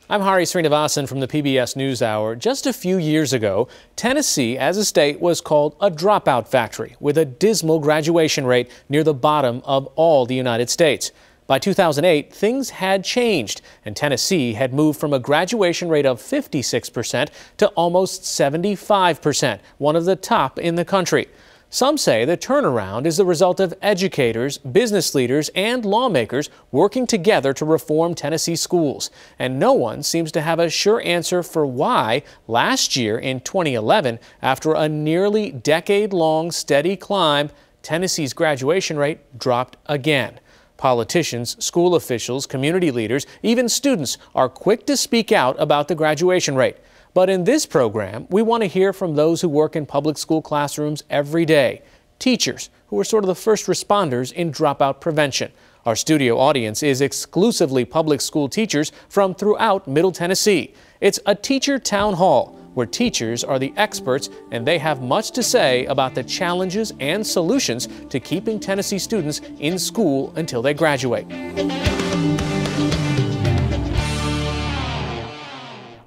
I'm Hari Srinivasan from the PBS NewsHour. Just a few years ago, Tennessee as a state was called a dropout factory with a dismal graduation rate near the bottom of all the United States. By 2008, things had changed, and Tennessee had moved from a graduation rate of 56% to almost 75%, one of the top in the country. Some say the turnaround is the result of educators, business leaders, and lawmakers working together to reform Tennessee schools. And no one seems to have a sure answer for why last year in 2011, after a nearly decade-long steady climb, Tennessee's graduation rate dropped again. Politicians, school officials, community leaders, even students are quick to speak out about the graduation rate. But in this program, we want to hear from those who work in public school classrooms every day, teachers who are sort of the first responders in dropout prevention. Our studio audience is exclusively public school teachers from throughout Middle Tennessee. It's a teacher town hall where teachers are the experts and they have much to say about the challenges and solutions to keeping Tennessee students in school until they graduate.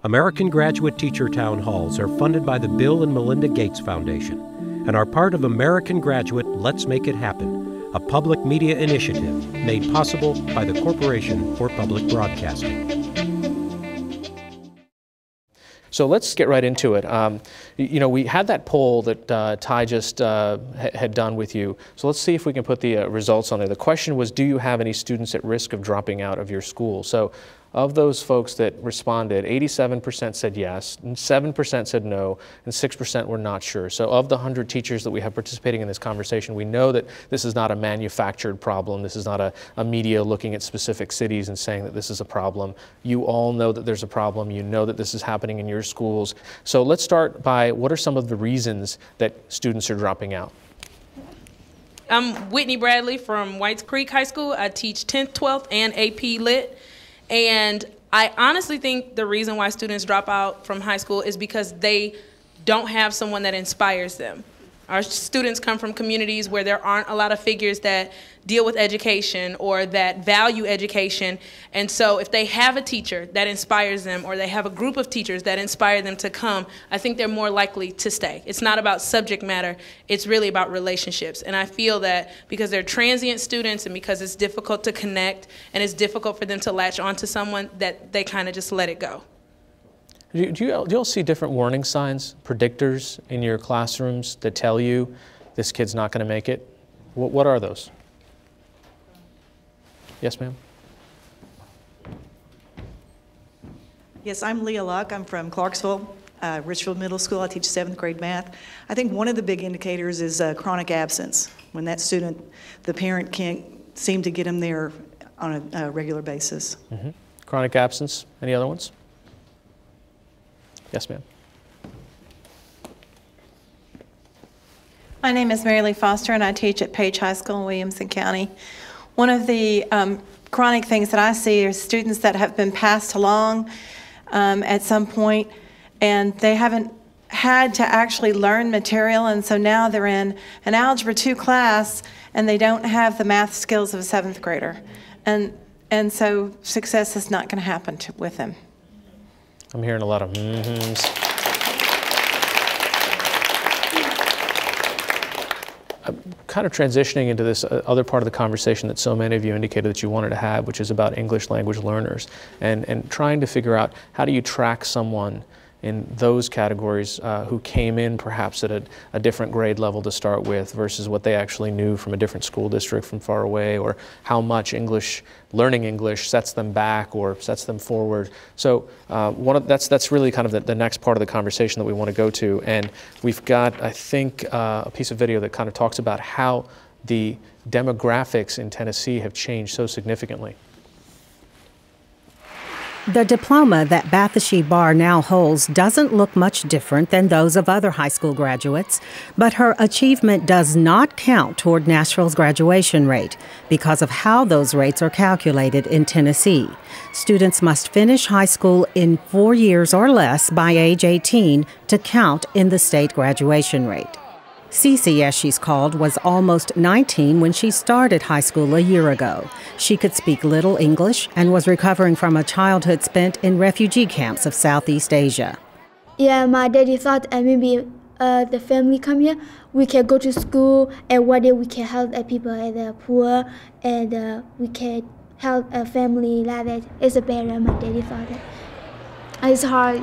American Graduate Teacher Town Halls are funded by the Bill and Melinda Gates Foundation and are part of American Graduate Let's Make It Happen, a public media initiative made possible by the Corporation for Public Broadcasting. So let's get right into it. You know, we had that poll that Ty just had done with you. So let's see if we can put the results on there. The question was, do you have any students at risk of dropping out of your school? So of those folks that responded, 87% said yes, and 7% said no, and 6% were not sure. So of the 100 teachers that we have participating in this conversation, we know that this is not a manufactured problem. This is not a media looking at specific cities and saying that this is a problem. You all know that there's a problem. You know that this is happening in your schools. So let's start by, what are some of the reasons that students are dropping out? I'm Whitney Bradley from Whites Creek High School. I teach 10th, 12th, and AP Lit. And I honestly think the reason why students drop out from high school is because they don't have someone that inspires them. Our students come from communities where there aren't a lot of figures that deal with education or that value education. And so if they have a teacher that inspires them, or they have a group of teachers that inspire them to come, I think they're more likely to stay. It's not about subject matter, it's really about relationships. And I feel that because they're transient students and because it's difficult to connect and it's difficult for them to latch onto someone, that they kind of just let it go. Do you all see different warning signs, predictors in your classrooms that tell you this kid's not going to make it? What are those? Yes, ma'am? Yes, I'm Leah Luck. I'm from Clarksville, Richfield Middle School. I teach 7th grade math. I think one of the big indicators is chronic absence, when that student, the parent can't seem to get him there on a regular basis. Mm-hmm. Chronic absence. Any other ones? Yes, ma'am. My name is Mary Lee Foster, and I teach at Page High School in Williamson County. One of the chronic things that I see are students that have been passed along at some point, and they haven't had to actually learn material, and so now they're in an Algebra 2 class, and they don't have the math skills of a 7th grader. And so success is not going to happen with them. I'm hearing a lot of mm-hms. I'm kind of transitioning into this other part of the conversation that so many of you indicated that you wanted to have, which is about English language learners, and trying to figure out how do you track someone in those categories who came in perhaps at a different grade level to start with versus what they actually knew from a different school district from far away, or how much learning English sets them back or sets them forward. So that's really kind of the next part of the conversation that we want to go to. And we've got, I think, a piece of video that kind of talks about how the demographics in Tennessee have changed so significantly. The diploma that Bathashi Barr now holds doesn't look much different than those of other high school graduates, but her achievement does not count toward Nashville's graduation rate because of how those rates are calculated in Tennessee. Students must finish high school in 4 years or less by age 18 to count in the state graduation rate. Cece, as she's called, was almost 19 when she started high school a year ago. She could speak little English and was recovering from a childhood spent in refugee camps of Southeast Asia. Yeah, my daddy thought maybe the family come here, we can go to school, and one day we can help people at the poor, and we can help a family like that. It's better, my daddy thought that. It's hard,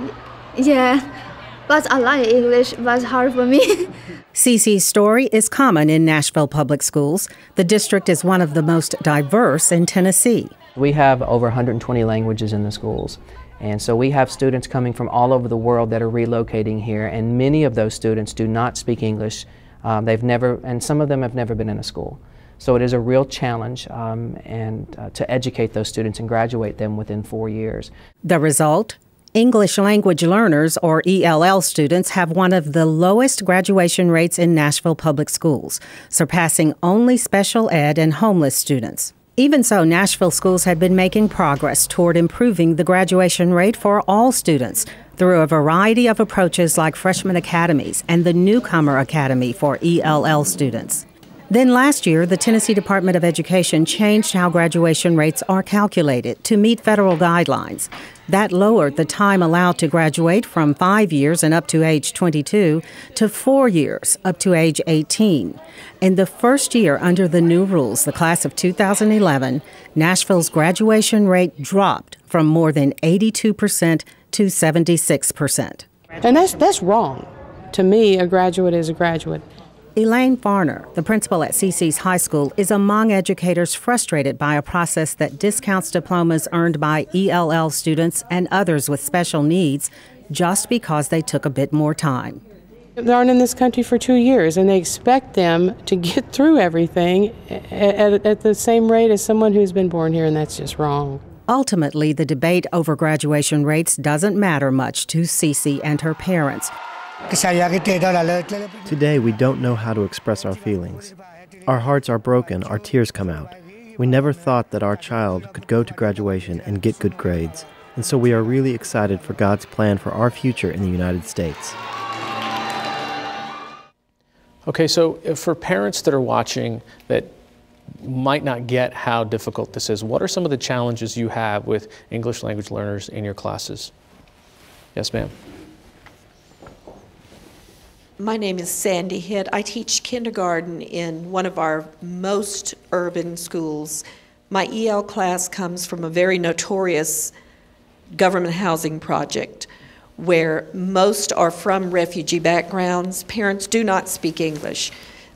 yeah. But I like English, but it's hard for me. Cece's story is common in Nashville Public Schools. The district is one of the most diverse in Tennessee. We have over 120 languages in the schools. And so we have students coming from all over the world that are relocating here, and many of those students do not speak English. And some of them have never been in a school. So it is a real challenge to educate those students and graduate them within 4 years. The result? English language learners, or ELL students, have one of the lowest graduation rates in Nashville Public Schools, surpassing only special ed and homeless students. Even so, Nashville schools had been making progress toward improving the graduation rate for all students through a variety of approaches like freshman academies and the newcomer academy for ELL students. Then last year, the Tennessee Department of Education changed how graduation rates are calculated to meet federal guidelines. That lowered the time allowed to graduate from 5 years and up to age 22 to 4 years up to age 18. In the first year under the new rules, the class of 2011, Nashville's graduation rate dropped from more than 82% to 76%. And that's wrong. To me, a graduate is a graduate. Elaine Farner, the principal at Cece's high school, is among educators frustrated by a process that discounts diplomas earned by ELL students and others with special needs just because they took a bit more time. They aren't in this country for 2 years, and they expect them to get through everything at the same rate as someone who's been born here, and that's just wrong. Ultimately, the debate over graduation rates doesn't matter much to Cece and her parents. Today, we don't know how to express our feelings. Our hearts are broken, our tears come out. We never thought that our child could go to graduation and get good grades, and so we are really excited for God's plan for our future in the United States. Okay, so for parents that are watching that might not get how difficult this is, what are some of the challenges you have with English language learners in your classes? Yes, ma'am. My name is Sandy Hitt. I teach kindergarten in one of our most urban schools. My EL class comes from a very notorious government housing project where most are from refugee backgrounds. Parents do not speak English.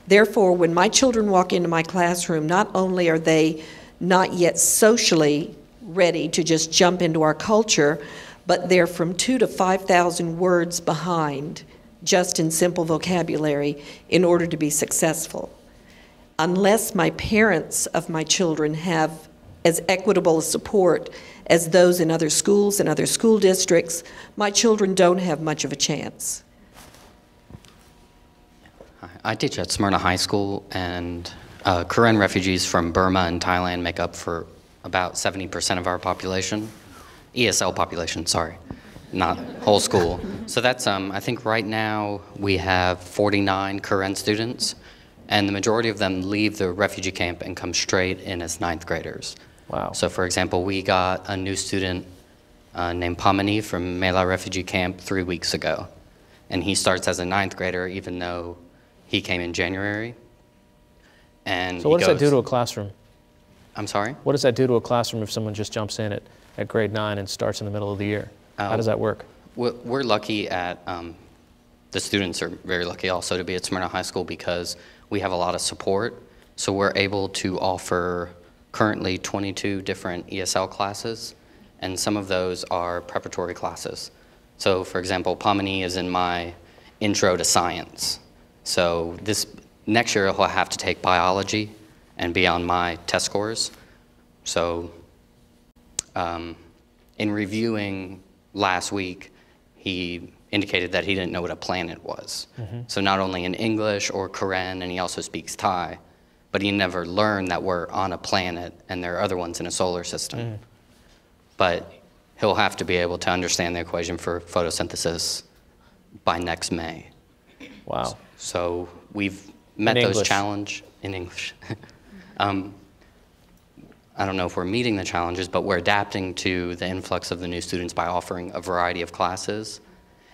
Therefore, when my children walk into my classroom, not only are they not yet socially ready to just jump into our culture, but they're from 2,000 to 5,000 words behind just in simple vocabulary in order to be successful. Unless my parents of my children have as equitable a support as those in other schools and other school districts, my children don't have much of a chance. I teach at Smyrna High School, and Karen refugees from Burma and Thailand make up for about 70% of our population. ESL population, sorry. Not whole school. So that's, I think right now we have 49 Karen students, and the majority of them leave the refugee camp and come straight in as 9th graders. Wow. So for example, we got a new student named Pamani from Mela refugee camp 3 weeks ago. And he starts as a 9th grader even though he came in January. And so what does that do to a classroom? I'm sorry? What does that do to a classroom if someone just jumps in at grade 9 and starts in the middle of the year? How does that work? We're lucky at, the students are very lucky also to be at Smyrna High School because we have a lot of support. So we're able to offer currently 22 different ESL classes, and some of those are preparatory classes. So for example, Pamani is in my intro to science. So this next year he'll have to take biology and be on my test scores. So in reviewing last week, he indicated that he didn't know what a planet was. Mm-hmm. So not only in English or Karen, and he also speaks Thai, but he never learned that we're on a planet and there are other ones in a solar system. Mm. But he'll have to be able to understand the equation for photosynthesis by next May. Wow. So we've met those English. challenges in English. I don't know if we're meeting the challenges, but we're adapting to the influx of the new students by offering a variety of classes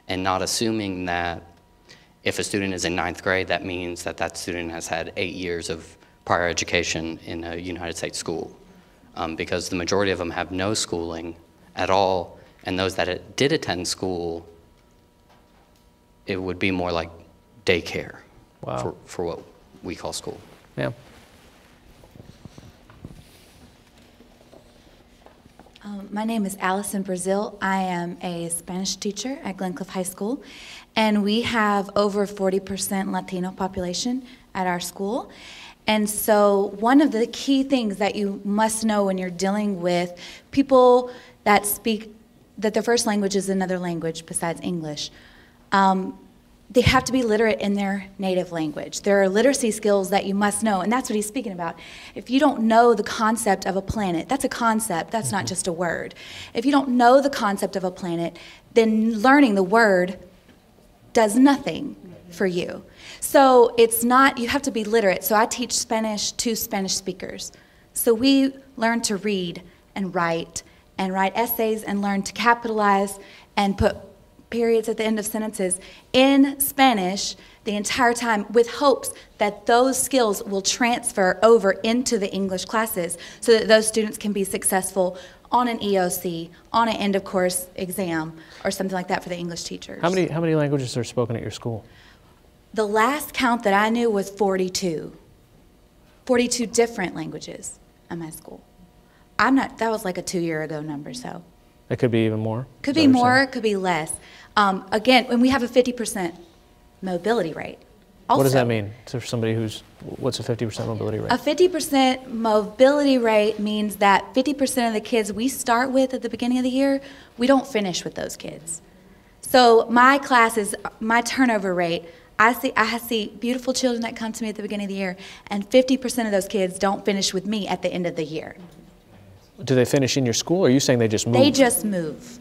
and not assuming that if a student is in 9th grade, that means that that student has had 8 years of prior education in a United States school. Because the majority of them have no schooling at all, and those that did attend school, it would be more like daycare. Wow. For what we call school. Yeah. My name is Allison Brazil. I am a Spanish teacher at Glencliff High School, and we have over 40% Latino population at our school. And so one of the key things that you must know when you're dealing with people that speak, that their first language is another language besides English, they have to be literate in their native language. There are literacy skills that you must know, and that's what he's speaking about. If you don't know the concept of a planet, that's a concept, that's not just a word. If you don't know the concept of a planet, then learning the word does nothing for you. So it's not, you have to be literate. So I teach Spanish to Spanish speakers. So we learn to read and write essays and learn to capitalize and put periods at the end of sentences in Spanish the entire time with hopes that those skills will transfer over into the English classes so that those students can be successful on an EOC, on an end of course exam, or something like that for the English teachers. How many languages are spoken at your school? The last count that I knew was 42. 42 different languages at my school. That was like a 2-year ago number, so. It could be even more? Could be more, it could be less. Again, when we have a 50% mobility rate. Also, what does that mean to somebody what's a 50% mobility rate? A 50% mobility rate means that 50% of the kids we start with at the beginning of the year, we don't finish with those kids. So my classes, my turnover rate, I see beautiful children that come to me at the beginning of the year, and 50% of those kids don't finish with me at the end of the year. Do they finish in your school, or are you saying they just move? They just move.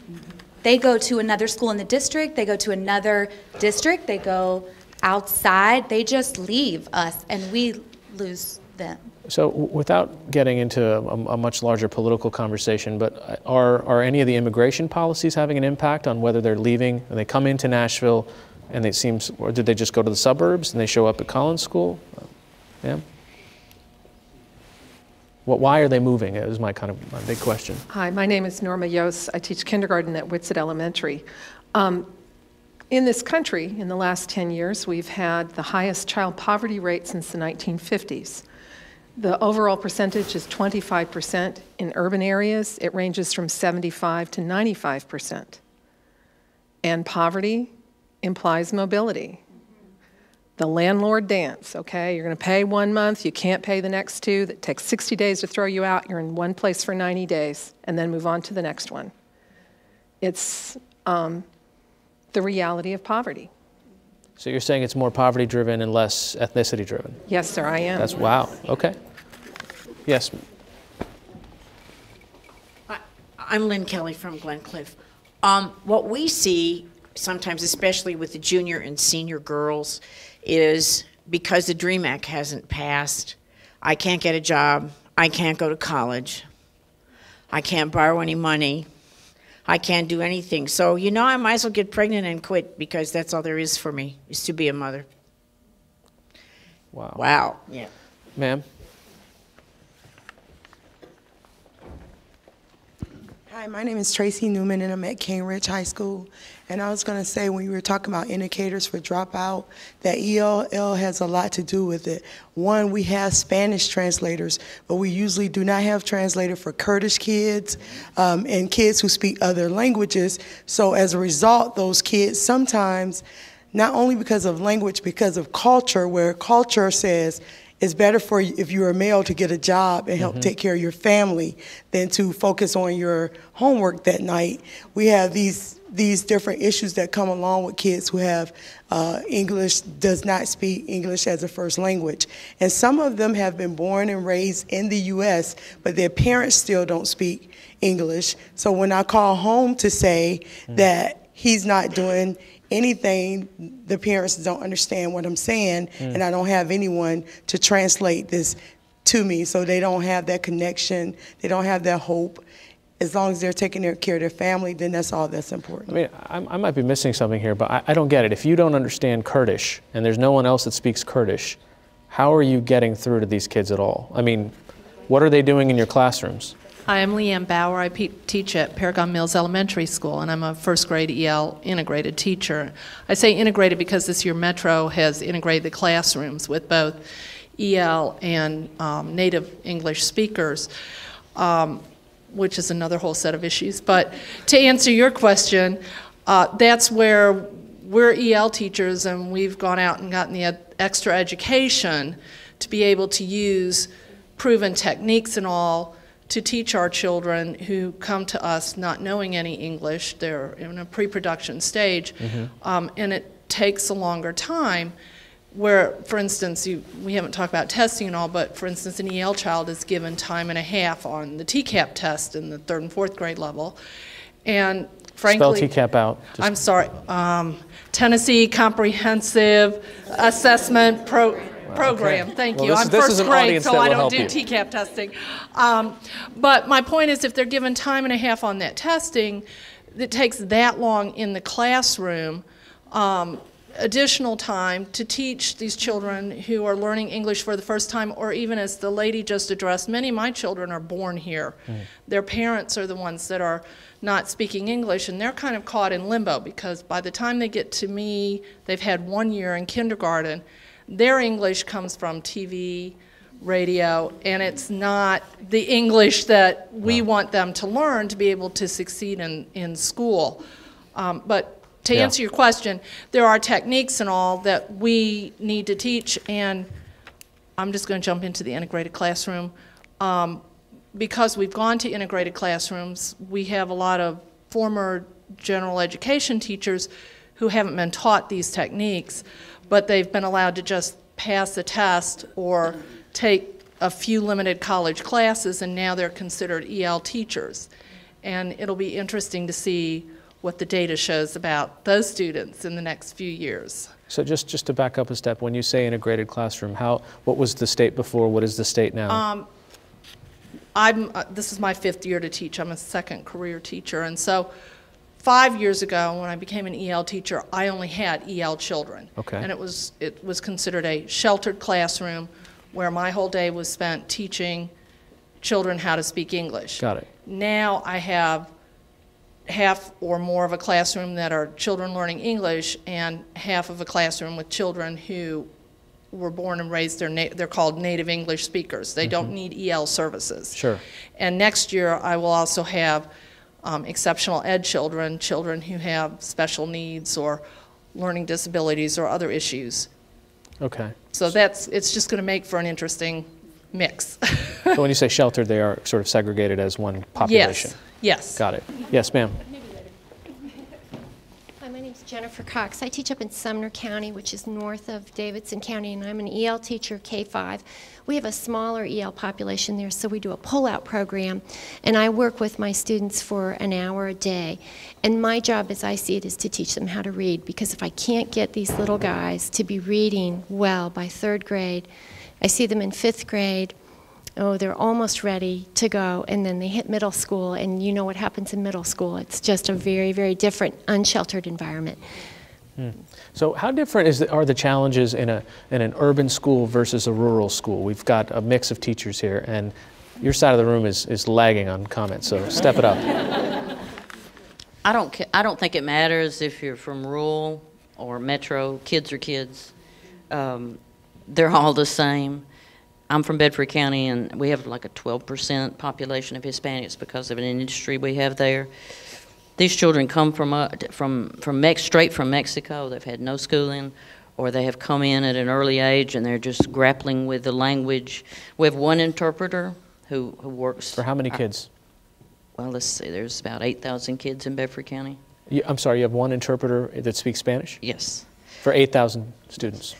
They go to another school in the district, they go to another district, they go outside, they just leave us, and we lose them. So without getting into a much larger political conversation, but are any of the immigration policies having an impact on whether they're leaving and they come into Nashville and or did they just go to the suburbs and they show up at Collins School? Yeah. Why are they moving? It was my big question. Hi, my name is Norma Yost. I teach kindergarten at Whitsett Elementary. In this country, in the last 10 years, we've had the highest child poverty rate since the 1950s. The overall percentage is 25%. In urban areas, it ranges from 75 to 95%. And poverty implies mobility. The landlord dance, okay? You're going to pay 1 month, you can't pay the next 2. That takes 60 days to throw you out. You're in one place for 90 days and then move on to the next one. It's the reality of poverty. So you're saying it's more poverty-driven and less ethnicity-driven? Yes, sir, I am. That's wow. Okay. Yes. I'm Lynn Kelly from Glencliff. What we see sometimes, especially with the junior and senior girls, is because the DREAM Act hasn't passed, I can't get a job, I can't go to college, I can't borrow any money, I can't do anything. So, you know, I might as well get pregnant and quit because that's all there is for me, is to be a mother. Wow. Wow. Yeah. Ma'am? Hi, my name is Tracy Newman, and I'm at Cambridge High School. And I was going to say, when you were talking about indicators for dropout, that ELL has a lot to do with it. One, we have Spanish translators, but we usually do not have translators for Kurdish kids and kids who speak other languages. So as a result, those kids sometimes, not only because of language, because of culture, where culture says, it's better for you if you're a male to get a job and help take care of your family than to focus on your homework that night. We have these different issues that come along with kids who have does not speak English as a first language. And some of them have been born and raised in the U.S., but their parents still don't speak English. So when I call home to say that he's not doing anything, the parents don't understand what I'm saying, and I don't have anyone to translate this to me, so they don't have that connection, they don't have that hope. As long as they're taking care of their family, then that's all that's important. I mean, I might be missing something here, but I don't get it. If you don't understand Kurdish and there's no one else that speaks Kurdish, how are you getting through to these kids at all? I mean, what are they doing in your classrooms? Hi, I'm Leanne Bauer. I teach at Paragon Mills Elementary School, and I'm a first grade EL integrated teacher. I say integrated because this year Metro has integrated the classrooms with both EL and native English speakers, which is another whole set of issues. But to answer your question, that's where we're EL teachers, and we've gone out and gotten the extra education to be able to use proven techniques and all to teach our children who come to us not knowing any English. They're in a pre-production stage, and it takes a longer time. Where, for instance, we haven't talked about testing and all, but for instance, an EL child is given time and a half on the TCAP test in the 3rd and 4th grade level. And frankly, spell TCAP out. I'm sorry, Tennessee Comprehensive Assessment Program. Okay. Thank Well, you. this I'm is- this is first an grade, audience so that I will don't help do you. TCAP testing. But my point is, if they're given time and a half on that testing, it takes that long in the classroom, additional time to teach these children who are learning English for the first time, or even as the lady just addressed, many of my children are born here. Their parents are the ones that are not speaking English, and they're kind of caught in limbo because by the time they get to me, they've had 1 year in kindergarten. Their English comes from TV, radio, and it's not the English that we want them to learn to be able to succeed in school. But to answer your question, there are techniques and all that we need to teach, and I'm just going to jump into the integrated classroom. Because we've gone to integrated classrooms, we have a lot of former general education teachers who haven't been taught these techniques, but they've been allowed to just pass the test or take a few limited college classes, and now they're considered EL teachers. And it'll be interesting to see what the data shows about those students in the next few years. So just to back up a step, when you say integrated classroom, what was the state before, what is the state now? This is my 5th year to teach. I'm a second career teacher, and so 5 years ago when I became an EL teacher, I only had EL children. Okay. And it was considered a sheltered classroom where my whole day was spent teaching children how to speak English. Got it. Now I have half or more of a classroom that are children learning English and half of a classroom with children who were born and raised, they're called native English speakers. They don't need EL services. Sure. And next year I will also have exceptional ed children, children who have special needs or learning disabilities or other issues. Okay. So it's just going to make for an interesting mix. So when you say sheltered, they are sort of segregated as one population? Yes. Got it. Yes, ma'am. Hi, my name's Jennifer Cox. I teach up in Sumner County, which is north of Davidson County, and I'm an EL teacher, K-5. We have a smaller EL population there, so we do a pull-out program, and I work with my students for an hour a day. And my job, as I see it, is to teach them how to read, because if I can't get these little guys to be reading well by 3rd grade, I see them in 5th grade, they're almost ready to go, and then they hit middle school, and you know what happens in middle school. It's just a very, very different, unsheltered environment. So how different are the challenges in an urban school versus a rural school? We've got a mix of teachers here, and your side of the room is lagging on comments, so step it up. I don't think it matters if you're from rural or metro. Kids are kids. They're all the same. I'm from Bedford County, and we have like a 12% population of Hispanics because of an industry we have there. These children come straight from Mexico. They've had no schooling, or they have come in at an early age and they're just grappling with the language. We have one interpreter who works. For how many kids? Well, let's see. There's about 8,000 kids in Bedford County. I'm sorry, you have one interpreter that speaks Spanish? Yes. For 8,000 students?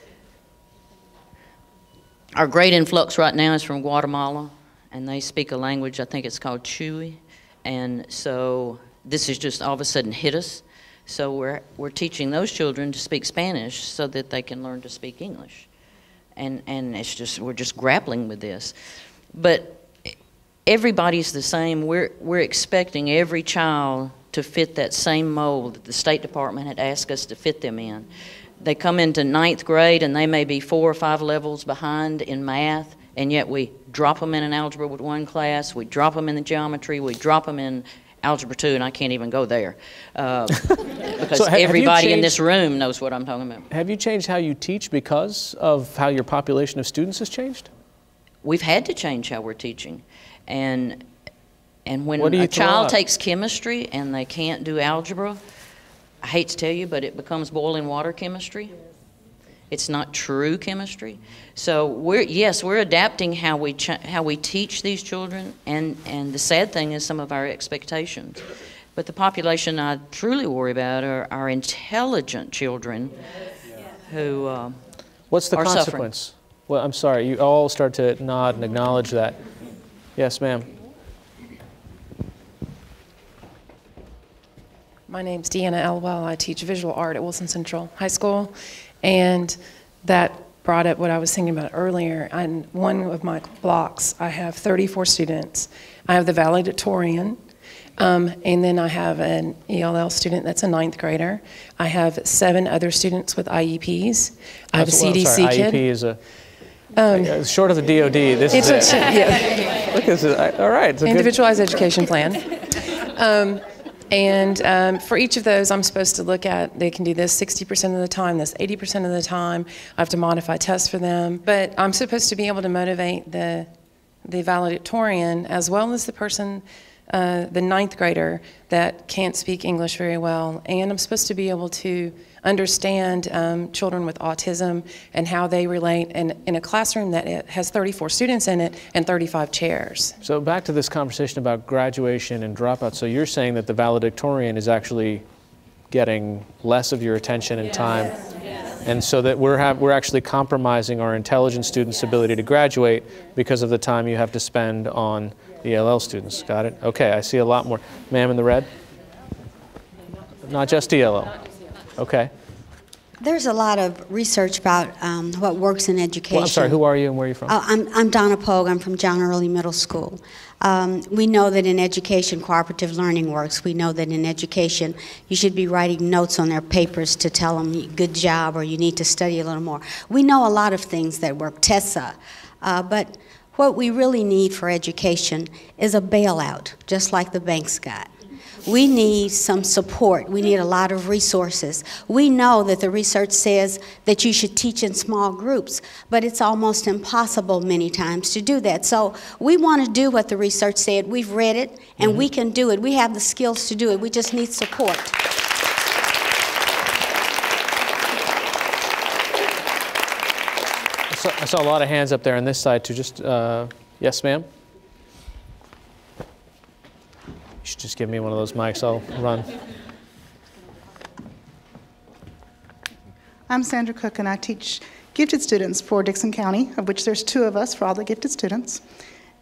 Our great influx right now is from Guatemala, and they speak a language, I think it's called Chuy, and so this has just all of a sudden hit us. So we're teaching those children to speak Spanish so that they can learn to speak English. And we're just grappling with this. But everybody's the same. We're expecting every child to fit that same mold that the State Department had asked us to fit them in. They come into 9th grade and they may be 4 or 5 levels behind in math, and yet we drop them in an algebra with one class, we drop them in the geometry, we drop them in algebra 2, and I can't even go there because So everybody in this room knows what I'm talking about. Have you changed how you teach because of how your population of students has changed? We've had to change how we're teaching. And when What do you a throw child out? takes chemistry and they can't do algebra, I hate to tell you, but it becomes boiling water chemistry. It's not true chemistry. So we're adapting how we teach these children, and the sad thing is some of our expectations. But the population I truly worry about are our intelligent children who What's the are consequence? suffering. Well, I'm sorry, you all start to nod and acknowledge that. Yes, ma'am. My name's Deanna Elwell. I teach visual art at Wilson Central High School, and that brought up what I was thinking about earlier. On one of my blocks, I have 34 students. I have the valedictorian, and then I have an ELL student that's a 9th grader. I have 7 other students with IEPs. I have a CDC kid. IEP is short of the DOD. This is it. Yeah. Look, this is all right. It's a Individualized education plan. And for each of those, I'm supposed to look at, they can do this 60% of the time, this 80% of the time. I have to modify tests for them. But I'm supposed to be able to motivate the valedictorian as well as the person, the 9th grader that can't speak English very well. And I'm supposed to be able to understand children with autism and how they relate in a classroom that it has 34 students in it and 35 chairs. So back to this conversation about graduation and dropout. So you're saying that the valedictorian is actually getting less of your attention and time, and so that we're actually compromising our intelligent students' ability to graduate because of the time you have to spend on ELL students. Got it? Okay, I see a lot more. Ma'am in the red? Not just ELL. Okay. There's a lot of research about what works in education. Well, I'm sorry, who are you and where are you from? I'm Donna Pogue. I'm from John Early Middle School. We know that in education, cooperative learning works. We know that in education, you should be writing notes on their papers to tell them, good job, or you need to study a little more. We know a lot of things that work, TESA. But what we really need for education is a bailout, just like the banks got. We need some support. We need a lot of resources. We know that the research says that you should teach in small groups, but it's almost impossible many times to do that. So we want to do what the research said. We've read it, and we can do it. We have the skills to do it. We just need support. I saw a lot of hands up there on this side too. Just, yes, ma'am? You should just give me one of those mics. I'll run. I'm Sandra Cook, and I teach gifted students for Dixon County, of which there's 2 of us for all the gifted students.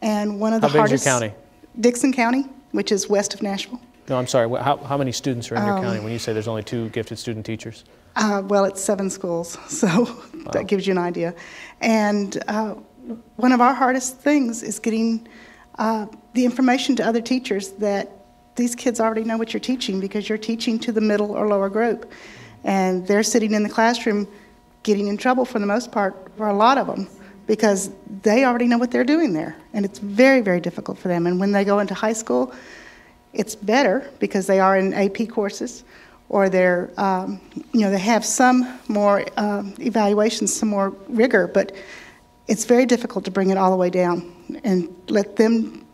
And one of the hardest... How big is your county? Dixon County, which is west of Nashville. No, I'm sorry. How many students are in your county when you say there's only 2 gifted student teachers? Well, it's 7 schools, so that gives you an idea. And one of our hardest things is getting the information to other teachers that these kids already know what you're teaching because you're teaching to the middle or lower group. And they're sitting in the classroom getting in trouble for the most part, for a lot of them, because they already know what they're doing there. And it's very, very difficult for them. And when they go into high school, it's better because they are in AP courses, or they're, they have some more evaluations, some more rigor, but it's very difficult to bring it all the way down and let them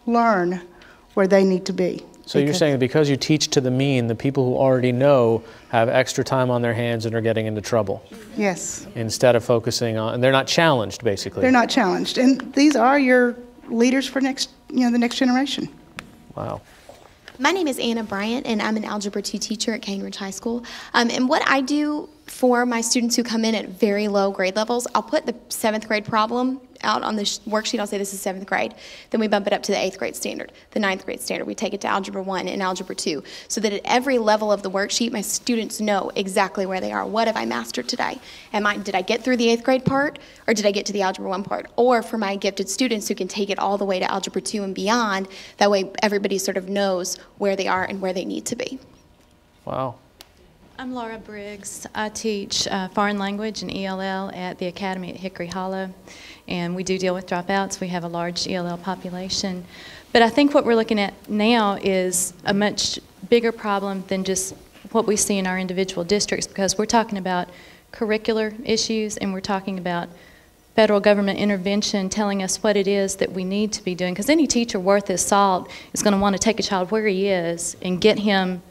learn where they need to be. So you're saying that because you teach to the mean, the people who already know have extra time on their hands and are getting into trouble. Yes. Instead of focusing on, and they're not challenged, basically. They're not challenged. And these are your leaders for the next generation. Wow. My name is Anna Bryant, and I'm an Algebra 2 teacher at Cambridge High School. And what I do for my students who come in at very low grade levels, I'll put the 7th grade problem out on the worksheet. I'll say this is 7th grade. Then we bump it up to the 8th grade standard, the 9th grade standard. We take it to Algebra 1 and Algebra 2, so that at every level of the worksheet, my students know exactly where they are. What have I mastered today? Did I get through the 8th grade part, or did I get to the Algebra 1 part? Or for my gifted students who can take it all the way to Algebra 2 and beyond, that way everybody sort of knows where they are and where they need to be. Wow. I'm Laura Briggs. I teach foreign language and ELL at the Academy at Hickory Hollow, and we do deal with dropouts. We have a large ELL population. But I think what we're looking at now is a much bigger problem than just what we see in our individual districts, because we're talking about curricular issues, and we're talking about federal government intervention telling us what it is that we need to be doing. Because any teacher worth his salt is going to want to take a child where he is and get him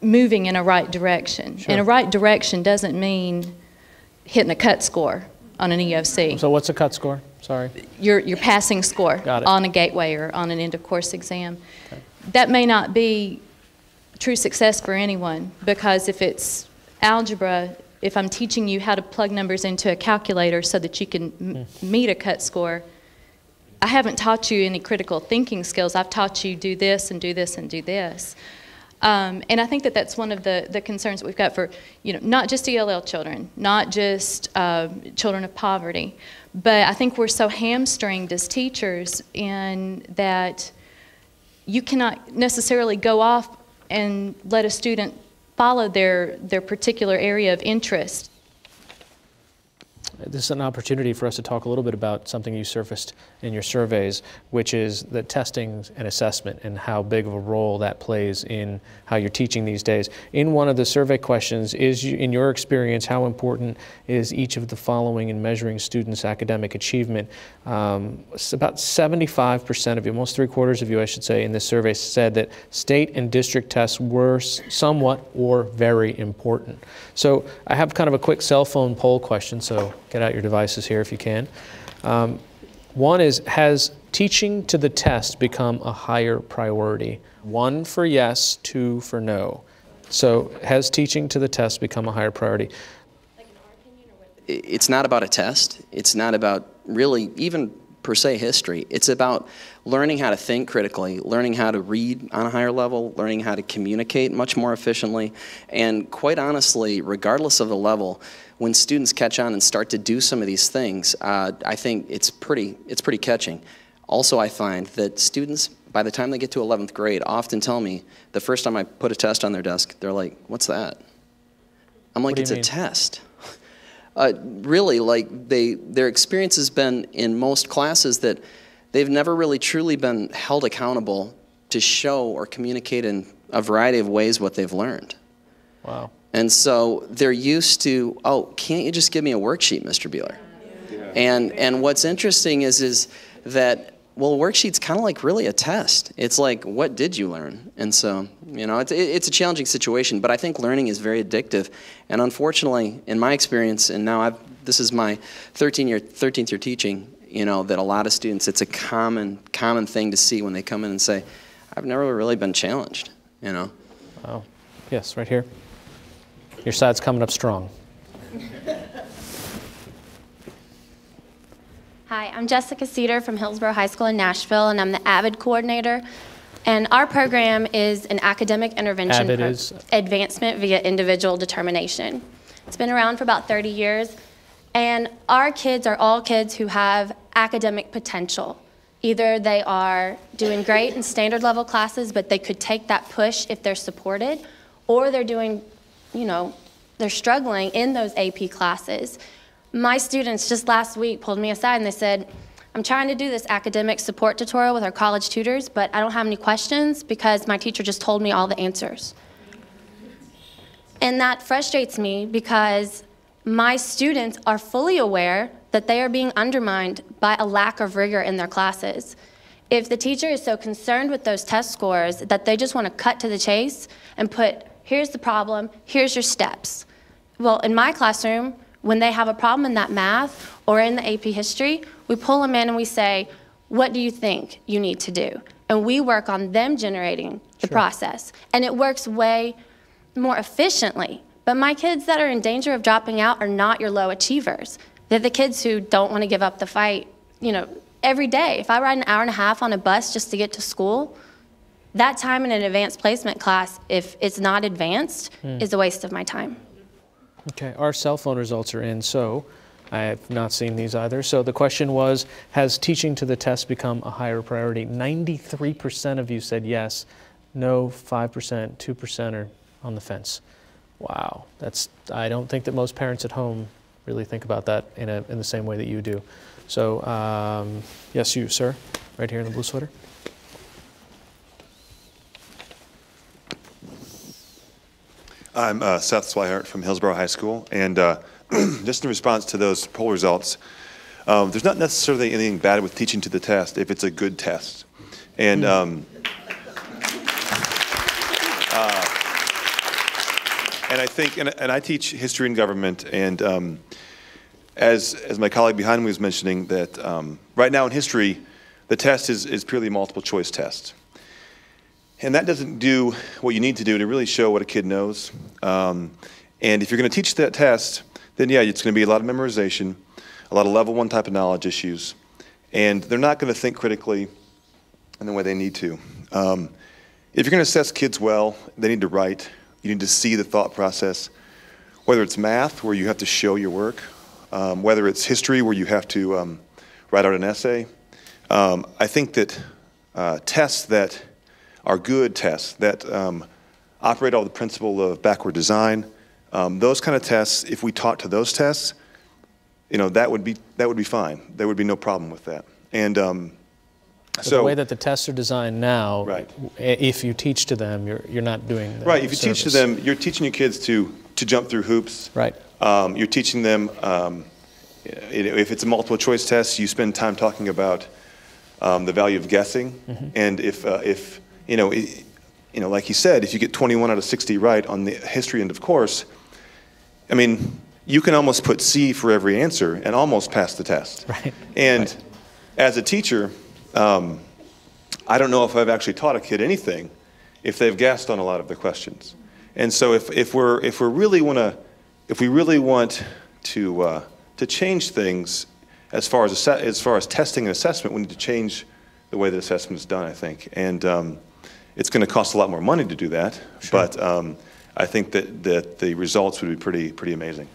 moving in a right direction. Sure. And a right direction doesn't mean hitting a cut score on an EOC. So what's a cut score? Sorry. Your passing score Got it. on a gateway or on an end-of-course exam. Okay. That may not be true success for anyone, because if it's algebra, if I'm teaching you how to plug numbers into a calculator so that you can meet a cut score, I haven't taught you any critical thinking skills. I've taught you do this and do this and do this. And I think that that's one of the concerns that we've got for, not just ELL children, not just children of poverty, but I think we're so hamstringed as teachers in that you cannot necessarily go off and let a student follow their particular area of interest. This is an opportunity for us to talk a little bit about something you surfaced in your surveys, which is the testing and assessment and how big of a role that plays in how you're teaching these days. In one of the survey questions, in your experience, how important is each of the following in measuring students' academic achievement? About 75% of you, almost 3/4 of you, I should say, in this survey said that state and district tests were somewhat or very important. So I have kind of a quick cell phone poll question, so get out your devices here if you can. One is, has teaching to the test become a higher priority? 1 for yes, 2 for no. So has teaching to the test become a higher priority? It's not about a test. It's not about really even per se history. It's about learning how to think critically, learning how to read on a higher level, learning how to communicate much more efficiently, and quite honestly, regardless of the level, when students catch on and start to do some of these things, I think it's pretty catching. Also, I find that students, by the time they get to 11th grade, often tell me the first time I put a test on their desk, they're like, "What's that?" I'm like, "It's a test." Really, like their experience has been in most classes that they've never really truly been held accountable to show or communicate in a variety of ways what they've learned. Wow. And so they're used to, "Oh, can't you just give me a worksheet, Mr. Beeler?" Yeah. And what's interesting is that, well, a worksheet's kind of like really a test. It's like, what did you learn? And so, it's a challenging situation, but I think learning is very addictive. And unfortunately, in my experience, and now this is my 13th year teaching, that a lot of students, it's a common thing to see when they come in and say, "I've never really been challenged," Wow. Yes, right here. Your side's coming up strong. Hi, I'm Jessica Cedar from Hillsborough High School in Nashville, and I'm the AVID coordinator. And our program is an academic intervention advancement via individual determination. It's been around for about 30 years, and our kids are all kids who have academic potential. Either they are doing great in standard level classes, but they could take that push if they're supported, or they're doing, they're struggling in those AP classes. My students just last week pulled me aside and they said, "I'm trying to do this academic support tutorial with our college tutors, but I don't have any questions because my teacher just told me all the answers." And that frustrates me because my students are fully aware that they are being undermined by a lack of rigor in their classes. If the teacher is so concerned with those test scores that they just want to cut to the chase and put, "Here's the problem, here's your steps." Well, in my classroom, when they have a problem in that math or in the AP history, we pull them in and we say, "What do you think you need to do?" And we work on them generating the process. And it works way more efficiently But my kids that are in danger of dropping out are not your low achievers. They're the kids who don't want to give up the fight, you know, every day. If I ride an hour and a half on a bus just to get to school, that time in an advanced placement class, if it's not advanced, is a waste of my time. Okay, our cell phone results are in, so I have not seen these either. So the question was, has teaching to the test become a higher priority? 93% of you said yes, no, 5%, 2% are on the fence. Wow, I don't think that most parents at home really think about that in the same way that you do. So, yes, you, sir, right here in the blue sweater. I'm Seth Swihart from Hillsborough High School, and just in response to those poll results, there's not necessarily anything bad with teaching to the test if it's a good test. And and I think, and I teach history and government, and as my colleague behind me was mentioning, that right now in history, the test is purely a multiple choice test. And that doesn't do what you need to do to really show what a kid knows. And if you're going to teach that test, then yeah, it's going to be a lot of memorization, a lot of level 1 type of knowledge issues, and they're not going to think critically in the way they need to. If you're going to assess kids well, they need to write. You need to see the thought process, whether it's math, where you have to show your work, whether it's history, where you have to write out an essay. I think that tests that are good tests, that operate on the principle of backward design, those kind of tests, if we taught to those tests, you know, that would be fine. There would be no problem with that. And so the way that the tests are designed now, right, if you teach to them, you're not doing that. Right. If you teach to them, you're teaching your kids to jump through hoops. Right. You're teaching them. If it's a multiple choice test, you spend time talking about the value of guessing, and if you know, like he said, if you get 21 out of 60 right on the history end of course, I mean, you can almost put C for every answer and almost pass the test. Right. And as a teacher, I don't know if I've actually taught a kid anything if they've guessed on a lot of the questions. And so if we really want to change things as far as testing and assessment, we need to change the way that assessment is done, I think. And it's going to cost a lot more money to do that, sure, but I think that the results would be pretty amazing.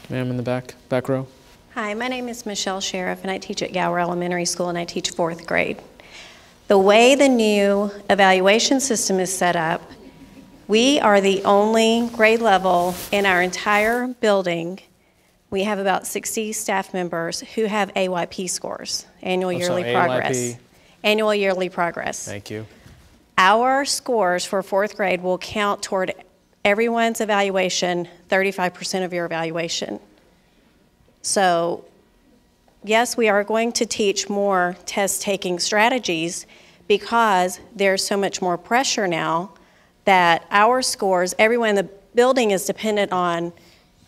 Ma'am in the back row. Hi, my name is Michelle Sheriff, and I teach at Gower Elementary School, and I teach 4th grade. The way the new evaluation system is set up, we are the only grade level in our entire building. We have about 60 staff members who have AYP scores, annual yearly progress. AYP. Annual yearly progress. Thank you. Our scores for 4th grade will count toward everyone's evaluation, 35% of your evaluation. So, yes, we are going to teach more test-taking strategies because there's so much more pressure now that our scores, everyone in the building is dependent on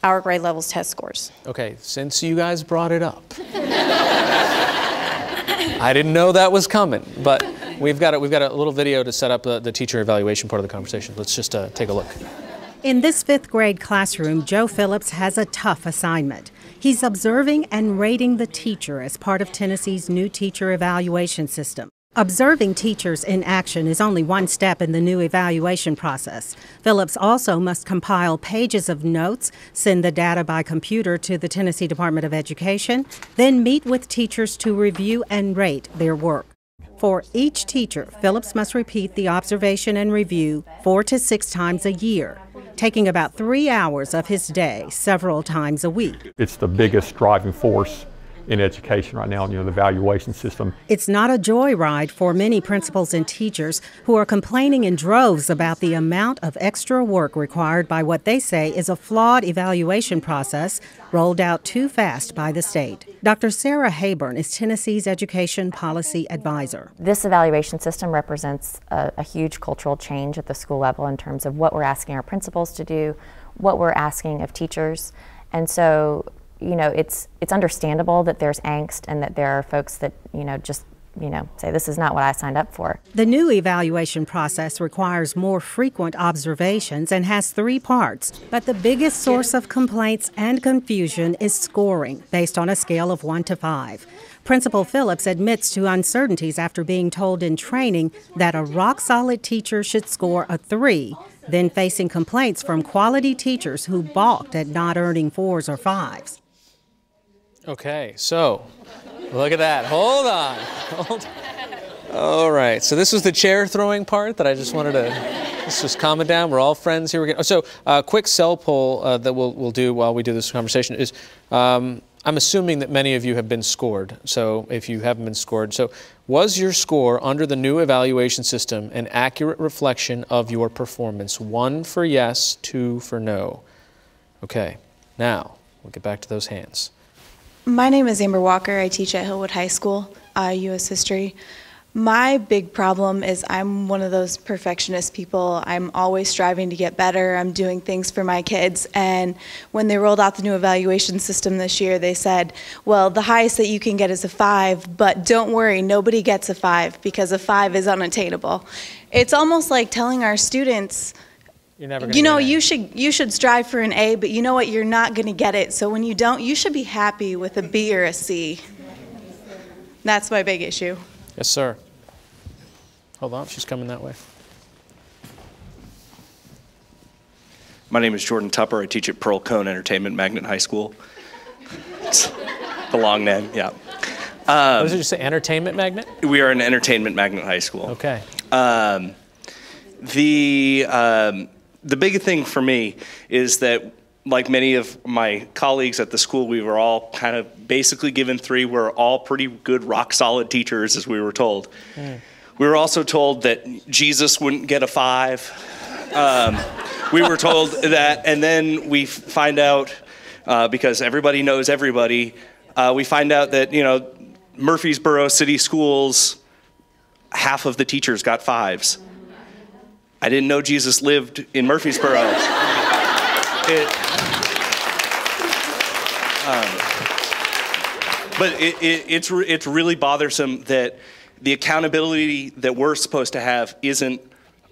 our grade levels test scores. Okay, since you guys brought it up, I didn't know that was coming, but we've got a little video to set up the teacher evaluation part of the conversation. Let's just take a look. In this 5th grade classroom, Joe Phillips has a tough assignment. He's observing and rating the teacher as part of Tennessee's new teacher evaluation system. Observing teachers in action is only one step in the new evaluation process. Phillips also must compile pages of notes, send the data by computer to the Tennessee Department of Education, then meet with teachers to review and rate their work. For each teacher, Phillips must repeat the observation and review 4 to 6 times a year, taking about 3 hours of his day several times a week. It's the biggest driving force in education right now, the evaluation system. It's not a joyride for many principals and teachers who are complaining in droves about the amount of extra work required by what they say is a flawed evaluation process rolled out too fast by the state. Dr. Sarah Hayburn is Tennessee's education policy advisor. This evaluation system represents a huge cultural change at the school level in terms of what we're asking our principals to do, what we're asking of teachers, and so it's understandable that there's angst and that there are folks that just say this is not what I signed up for. The new evaluation process requires more frequent observations and has 3 parts. But the biggest source of complaints and confusion is scoring, based on a scale of 1 to 5. Principal Phillips admits to uncertainties after being told in training that a rock-solid teacher should score a 3, then facing complaints from quality teachers who balked at not earning 4s or 5s. Okay, so look at that. Hold on. All right, so this was the chair throwing part that I just wanted to just calm it down. We're all friends here. So quick cell poll that we'll do while we do this conversation is, I'm assuming that many of you have been scored. So if you haven't been scored, so was your score under the new evaluation system an accurate reflection of your performance? 1 for yes, 2 for no. Okay, now we'll get back to those hands. My name is Amber Walker. I teach at Hillwood High School, U.S. History. My big problem is I'm one of those perfectionist people. I'm always striving to get better. I'm doing things for my kids. And when they rolled out the new evaluation system this year, they said, well, the highest that you can get is a 5, but don't worry, nobody gets a 5 because a 5 is unattainable. It's almost like telling our students, you should strive for an A, but you know what, you're not going to get it. So when you don't, you should be happy with a B or a C. That's my big issue. Yes, sir. Hold on, she's coming that way. My name is Jordan Tupper. I teach at Pearl Cone Entertainment Magnet High School. It's the long name, yeah. What did you say, Entertainment Magnet? We are an Entertainment Magnet High School. Okay. The big thing for me is that, like many of my colleagues at the school, we were all kind of basically given 3. We're all pretty good, rock-solid teachers, as we were told. We were also told that Jesus wouldn't get a 5. We were told that, and then we find out, because everybody knows everybody, we find out that, Murfreesboro City Schools, half of the teachers got 5s. I didn't know Jesus lived in Murfreesboro. But it's really bothersome that the accountability that we're supposed to have isn't,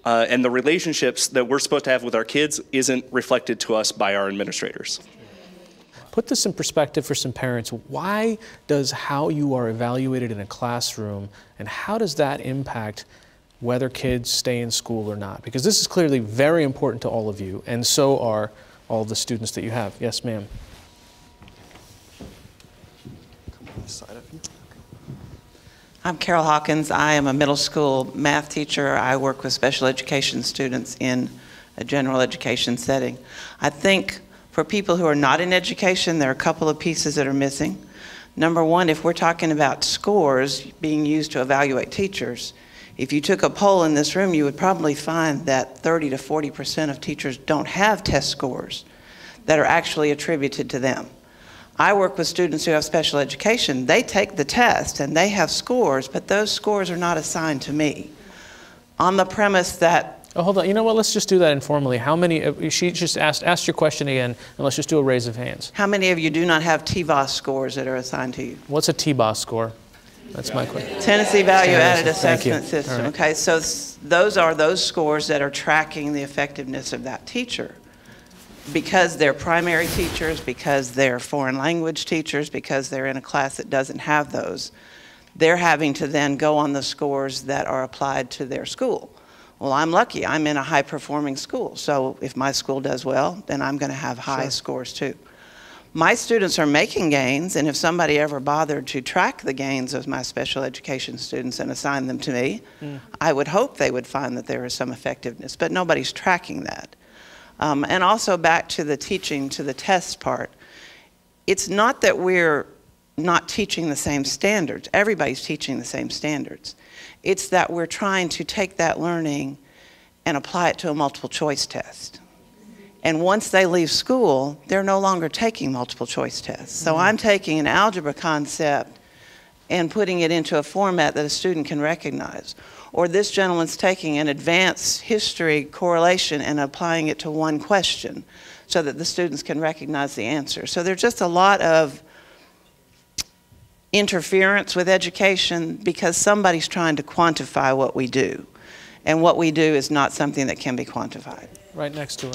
and the relationships that we're supposed to have with our kids isn't reflected to us by our administrators. Put this in perspective for some parents. Why does how you are evaluated in a classroom, and how does that impact whether kids stay in school or not? Because this is clearly very important to all of you, and so are all the students that you have. Yes, ma'am. I'm Carol Hawkins. I am a middle school math teacher. I work with special education students in a general education setting. I think for people who are not in education, there are a couple of pieces that are missing. Number one, if we're talking about scores being used to evaluate teachers, if you took a poll in this room, you would probably find that 30 to 40% of teachers don't have test scores that are actually attributed to them. I work with students who have special education. They take the test and they have scores, but those scores are not assigned to me on the premise that... Oh, hold on. You know what? Let's just do that informally. How many... She just asked your question again, and let's just do a raise of hands. How many of you do not have TVOS scores that are assigned to you? What's a TBOS score? That's my question. Tennessee Value Added Assessment System. System. Right. Okay, so those are those scores that are tracking the effectiveness of that teacher. Because they're primary teachers, because they're foreign language teachers, because they're in a class that doesn't have those, they're having to then go on the scores that are applied to their school. Well, I'm lucky. I'm in a high-performing school. So if my school does well, then I'm going to have high scores too. My students are making gains, and if somebody ever bothered to track the gains of my special education students and assign them to me, I would hope they would find that there is some effectiveness, but nobody's tracking that. And also back to the teaching, to the test part, it's not that we're not teaching the same standards. Everybody's teaching the same standards. It's that we're trying to take that learning and apply it to a multiple choice test. And once they leave school, they're no longer taking multiple choice tests. So I'm taking an algebra concept and putting it into a format that a student can recognize. Or this gentleman's taking an advanced history correlation and applying it to one question so that the students can recognize the answer. So there's just a lot of interference with education because somebody's trying to quantify what we do. And what we do is not something that can be quantified. Right next to her.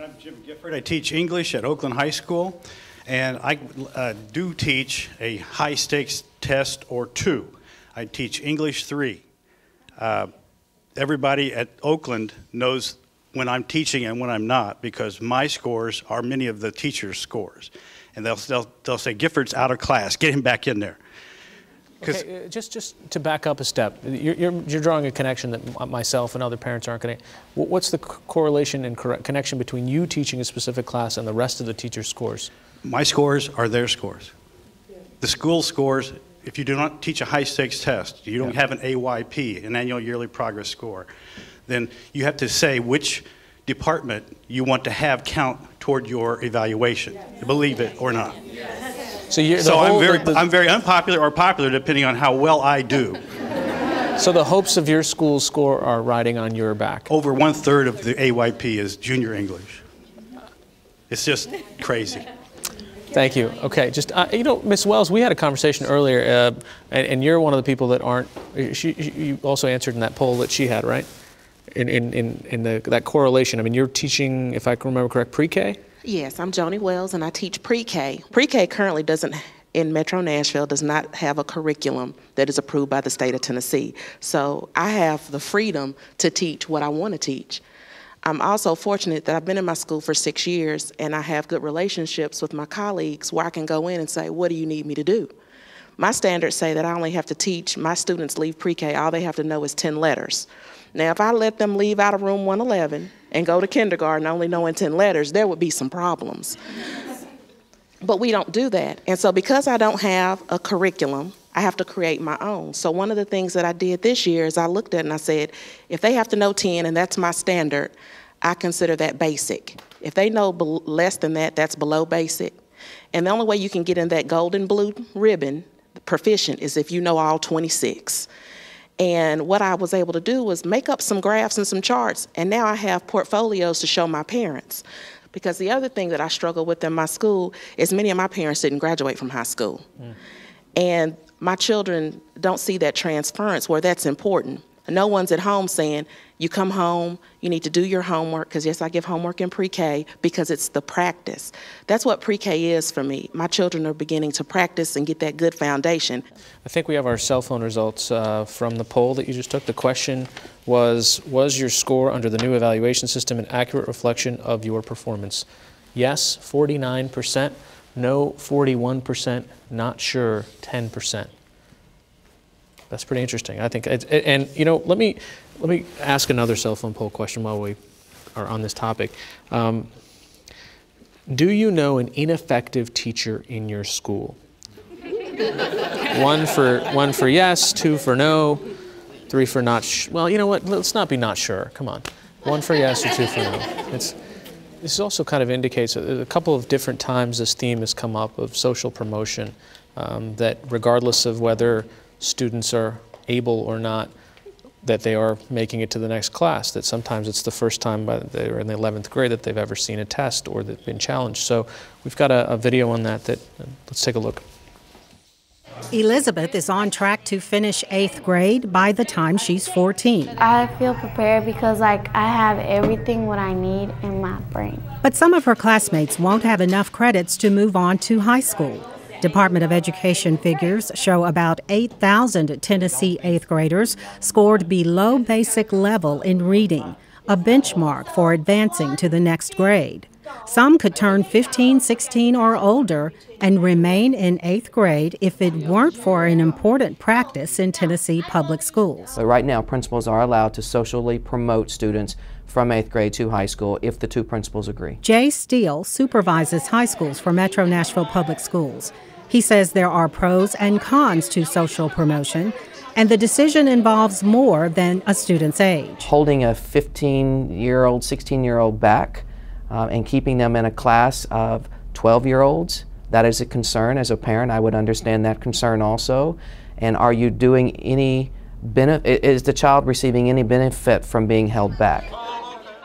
I'm Jim Gifford. I teach English at Oakland High School, and I do teach a high-stakes test or two. I teach English 3. Everybody at Oakland knows when I'm teaching and when I'm not, because my scores are many of the teachers' scores. And they'll say, Gifford's out of class, get him back in there. Okay, just to back up a step, you're drawing a connection that myself and other parents aren't going to. What's the correlation and connection between you teaching a specific class and the rest of the teachers' scores? My scores are their scores. The school scores, if you do not teach a high-stakes test, you don't have an AYP, an annual yearly progress score, then you have to say which department you want to have count toward your evaluation, believe it or not. So, I'm very unpopular or popular depending on how well I do. So the hopes of your school's score are riding on your back. Over 1/3 of the AYP is junior English. It's just crazy. Thank you. Okay, just you know, Ms. Wells, we had a conversation earlier, and you're one of the people that aren't. You also answered in that poll that she had, right? In that correlation. I mean, you're teaching, if I can remember correct, pre-K? Yes, I'm Joni Wells, and I teach pre-K. Pre-K currently doesn't, in Metro Nashville, does not have a curriculum that is approved by the state of Tennessee. So I have the freedom to teach what I want to teach. I'm also fortunate that I've been in my school for 6 years, and I have good relationships with my colleagues where I can go in and say, what do you need me to do? My standards say that I only have to teach, my students leave pre-K, all they have to know is 10 letters. Now, if I let them leave out of room 111 and go to kindergarten only knowing 10 letters, there would be some problems. But we don't do that. And so because I don't have a curriculum, I have to create my own. So one of the things that I did this year is I looked at it and I said, if they have to know 10 and that's my standard, I consider that basic. If they know less than that, that's below basic. And the only way you can get in that golden blue ribbon, proficient, is if you know all 26. And what I was able to do was make up some graphs and some charts, and now I have portfolios to show my parents. Because the other thing that I struggle with in my school is many of my parents didn't graduate from high school. And my children don't see that transference where that's important. No one's at home saying, you come home, you need to do your homework, because yes, I give homework in pre-K because it's the practice. That's what pre-K is for me. My children are beginning to practice and get that good foundation. I think we have our cell phone results from the poll that you just took. The question was your score under the new evaluation system an accurate reflection of your performance? Yes, 49%, no, 41%, not sure, 10%. That's pretty interesting. I think, and you know, let me ask another cell phone poll question while we are on this topic. Do you know an ineffective teacher in your school? One for yes, 2 for no, 3 for not. Well, you know what? Let's not be not sure. Come on, 1 for yes or 2 for no. This also kind of indicates a couple of different times this theme has come up of social promotion. That regardless of whether students are able or not, that they are making it to the next class, that sometimes it's the first time they're in the 11th grade that they've ever seen a test or they've been challenged. So we've got a video on that let's take a look. Elizabeth is on track to finish 8th grade by the time she's 14. I feel prepared because I have everything what I need in my brain. But some of her classmates won't have enough credits to move on to high school. Department of Education figures show about 8,000 Tennessee 8th graders scored below basic level in reading, a benchmark for advancing to the next grade. Some could turn 15, 16, or older and remain in 8th grade if it weren't for an important practice in Tennessee public schools. So right now, principals are allowed to socially promote students from 8th grade to high school if the two principals agree. Jay Steele supervises high schools for Metro Nashville Public Schools. He says there are pros and cons to social promotion, and the decision involves more than a student's age. Holding a 15-year-old, 16-year-old back and keeping them in a class of 12-year-olds, that is a concern. As a parent, I would understand that concern also. And are you doing any benefit? Is the child receiving any benefit from being held back?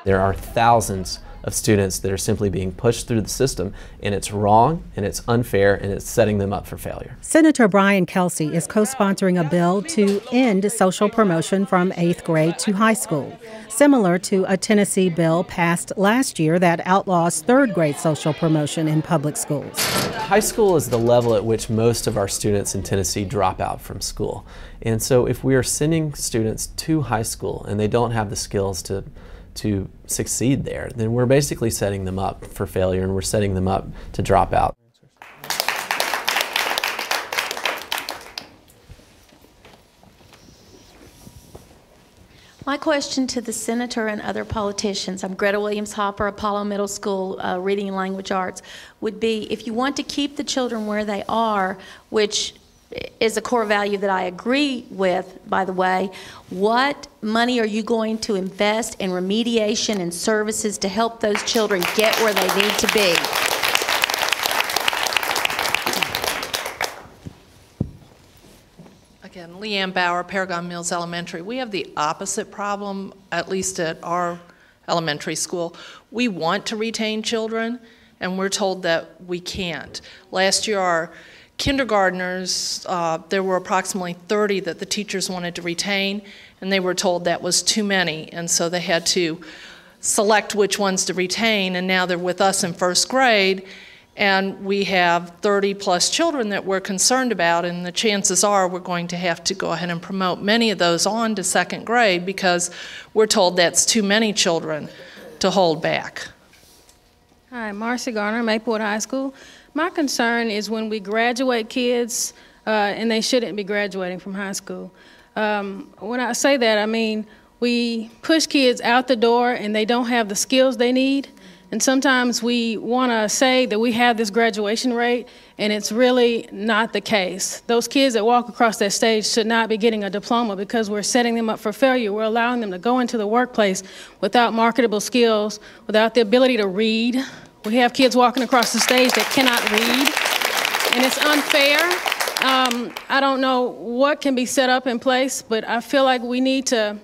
There are thousands of students that are simply being pushed through the system, and it's wrong, and it's unfair, and it's setting them up for failure. Senator Brian Kelsey is co-sponsoring a bill to end social promotion from 8th grade to high school, similar to a Tennessee bill passed last year that outlaws 3rd grade social promotion in public schools. High school is the level at which most of our students in Tennessee drop out from school. And so if we are sending students to high school and they don't have the skills to succeed there, then we're basically setting them up for failure, and we're setting them up to drop out. My question to the senator and other politicians, I'm Greta Williams Hopper, Apollo Middle School, Reading and Language Arts, would be if you want to keep the children where they are, which is a core value that I agree with, by the way, what money are you going to invest in remediation and services to help those children get where they need to be? Again, Leanne Bauer, Paragon Mills Elementary. We have the opposite problem, at least at our elementary school. We want to retain children, and we're told that we can't. Last year, our kindergartners, there were approximately 30 that the teachers wanted to retain, and they were told that was too many, and so they had to select which ones to retain, and now they're with us in 1st grade, and we have 30 plus children that we're concerned about, and the chances are we're going to have to go ahead and promote many of those on to 2nd grade because we're told that's too many children to hold back. Hi, Marcy Garner, Maplewood High School. My concern is when we graduate kids, and they shouldn't be graduating from high school. When I say that, I mean we push kids out the door and they don't have the skills they need. And sometimes we want to say that we have this graduation rate, and it's really not the case. Those kids that walk across that stage should not be getting a diploma because we're setting them up for failure. We're allowing them to go into the workplace without marketable skills, without the ability to read. We have kids walking across the stage that cannot read, and it's unfair. I don't know what can be set up in place, but I feel like we need to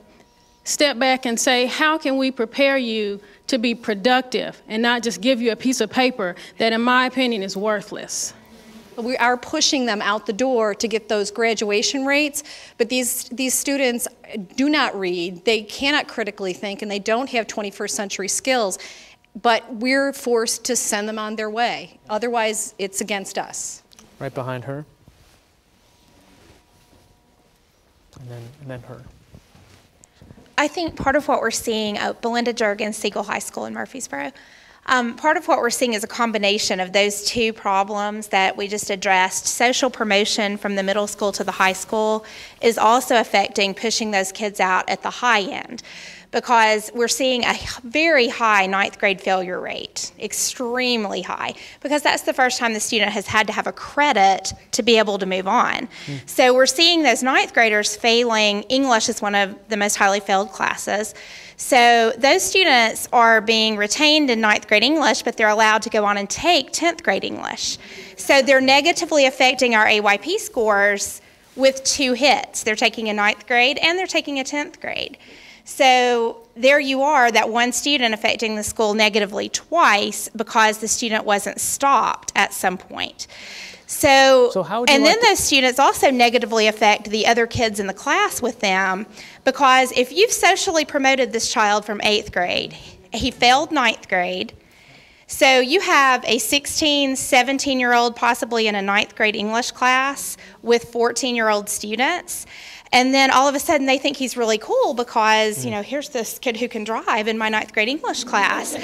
step back and say, how can we prepare you to be productive and not just give you a piece of paper that, in my opinion, is worthless? We are pushing them out the door to get those graduation rates, but these students do not read, they cannot critically think, and they don't have 21st century skills, but we're forced to send them on their way. Otherwise, it's against us. Right behind her. And then her. I think part of what we're seeing, Belinda Juergens, Siegel High School in Murfreesboro, part of what we're seeing is a combination of those two problems that we just addressed. Social promotion from the middle school to the high school is also affecting pushing those kids out at the high end, because we're seeing a very high 9th grade failure rate, extremely high, because that's the first time the student has had to have a credit to be able to move on. So we're seeing those 9th graders failing. English is one of the most highly failed classes. So those students are being retained in 9th grade English, but they're allowed to go on and take 10th grade English. So they're negatively affecting our AYP scores with 2 hits. They're taking a 9th grade and they're taking a 10th grade. So there you are, that one student affecting the school negatively twice because the student wasn't stopped at some point. And then those students also negatively affect the other kids in the class with them, because if you've socially promoted this child from 8th grade, he failed 9th grade, so you have a 16, 17-year-old possibly in a 9th grade English class with 14-year-old students. And then all of a sudden they think he's really cool because, you know, here's this kid who can drive in my 9th grade English class.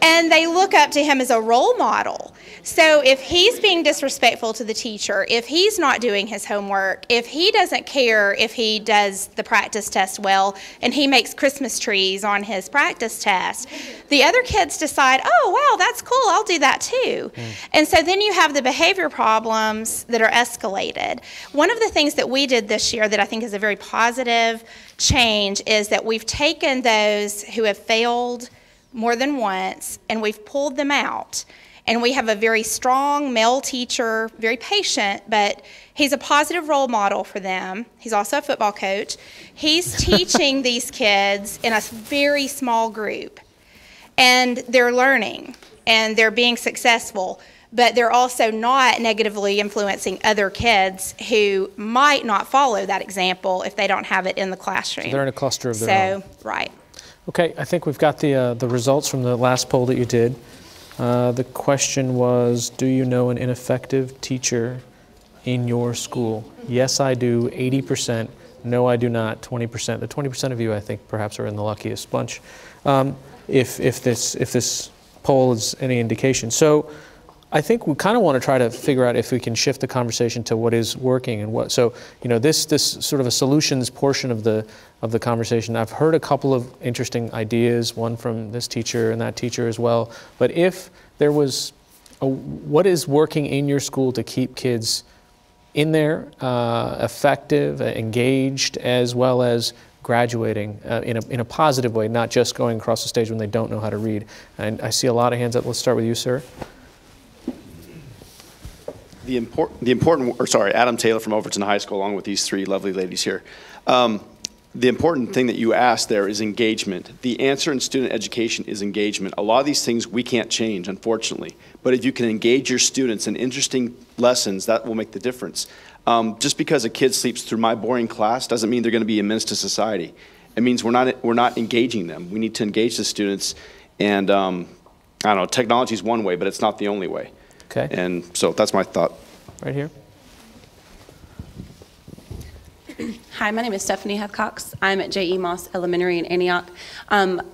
And they look up to him as a role model. So if he's being disrespectful to the teacher, if he's not doing his homework, if he doesn't care if he does the practice test well and he makes Christmas trees on his practice test, the other kids decide, oh, wow, that's cool, I'll do that too. And so then you have the behavior problems that are escalated. One of the things that we did this year that I think is a very positive change is that we've taken those who have failed more than once and we've pulled them out. And we have a very strong male teacher, very patient, but he's a positive role model for them. He's also a football coach. He's teaching these kids in a very small group. and they're learning and they're being successful, but they're also not negatively influencing other kids who might not follow that example if they don't have it in the classroom. So they're in a cluster of their own. Right. Okay, I think we've got the results from the last poll that you did. The question was, do you know an ineffective teacher in your school? Yes, I do, 80%. No, I do not, 20%. The 20% of you, I think, perhaps are in the luckiest bunch, if this poll is any indication. So I think we kind of want to try to figure out if we can shift the conversation to what is working and what. So, you know, this sort of a solutions portion of the conversation. I've heard a couple of interesting ideas, one from this teacher and that teacher as well. But if there was, what is working in your school to keep kids in there, effective, engaged, as well as graduating in a positive way, not just going across the stage when they don't know how to read. And I see a lot of hands up. Let's start with you, sir. Adam Taylor from Overton High School, along with these three lovely ladies here. The important thing that you asked there is engagement. The answer in student education is engagement. A lot of these things we can't change, unfortunately. But if you can engage your students in interesting lessons, that will make the difference. Just because a kid sleeps through my boring class doesn't mean they're going to be a menace to society. It means we're not engaging them. We need to engage the students. And I don't know, technology is one way, but it's not the only way. Okay. And so that's my thought. Right here. Hi, my name is Stephanie Hathcox. I'm at J.E. Moss Elementary in Antioch.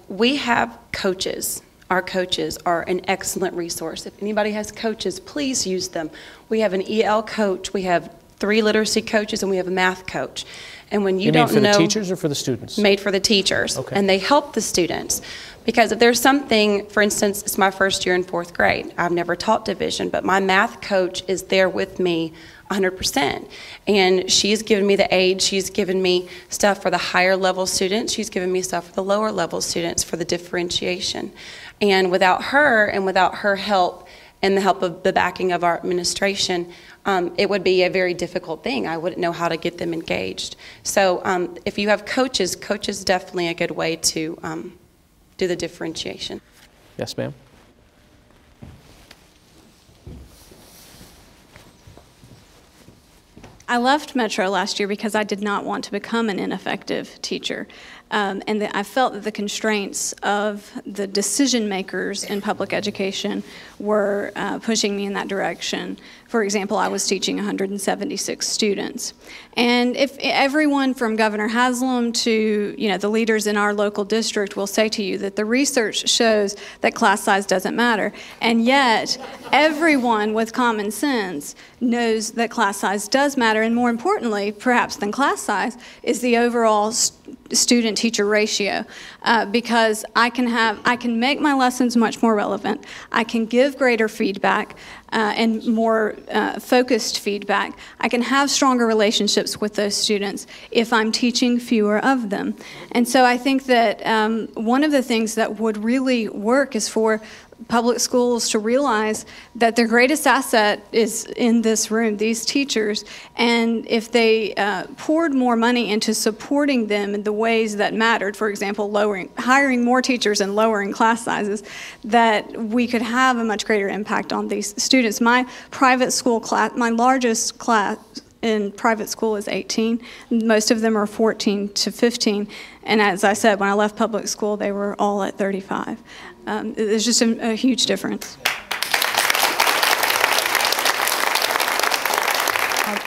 We have coaches. Our coaches are an excellent resource. If anybody has coaches, please use them. We have an EL coach, we have 3 literacy coaches, and we have a math coach. And when you don't know... You mean for the teachers or for the students? Made for the teachers. Okay. And they help the students. Because if there's something, for instance, it's my first year in 4th grade. I've never taught division, but my math coach is there with me 100%. And she's given me the aid, she's given me stuff for the higher level students, she's given me stuff for the lower level students for the differentiation. And without her help and the help of the backing of our administration, it would be a very difficult thing. I wouldn't know how to get them engaged. So if you have coaches, coaches definitely a good way to do the differentiation. Yes, ma'am. I left Metro last year because I did not want to become an ineffective teacher. And I felt that the constraints of the decision makers in public education were pushing me in that direction. For example, I was teaching 176 students. And if everyone from Governor Haslam to the leaders in our local district will say to you that the research shows that class size doesn't matter, and yet everyone with common sense knows that class size does matter, and more importantly, perhaps than class size, is the overall student-teacher ratio, because I can make my lessons much more relevant. I can give greater feedback and more focused feedback. I can have stronger relationships with those students if I'm teaching fewer of them. And so I think that one of the things that would really work is for public schools to realize that their greatest asset is in this room, these teachers, and if they poured more money into supporting them in the ways that mattered, for example, hiring more teachers and lowering class sizes, that we could have a much greater impact on these students. My private school class, my largest class in private school is 18. Most of them are 14 to 15. And as I said, when I left public school, they were all at 35. There's just a huge difference.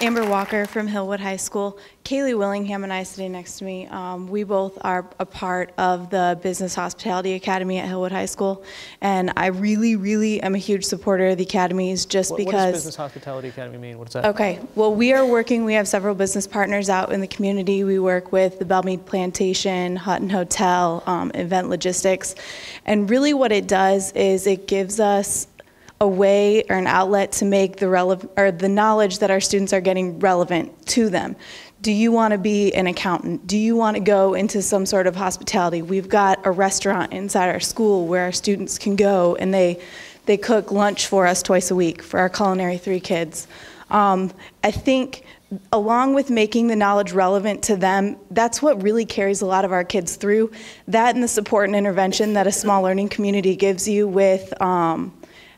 Amber Walker from Hillwood High School. Kaylee Willingham and I sitting next to me. We both are a part of the Business Hospitality Academy at Hillwood High School. And I really, really am a huge supporter of the academies just because... What does Business Hospitality Academy mean? What is that? Okay. Well, we have several business partners out in the community. We work with the Belmead Plantation, Hutton Hotel, Event Logistics. And really what it does is it gives us a way or an outlet to make the knowledge that our students are getting relevant to them. Do you want to be an accountant? Do you want to go into some sort of hospitality? We've got a restaurant inside our school where our students can go and they cook lunch for us twice a week for our Culinary 3 kids. I think along with making the knowledge relevant to them, that's what really carries a lot of our kids through. That and the support and intervention that a small learning community gives you with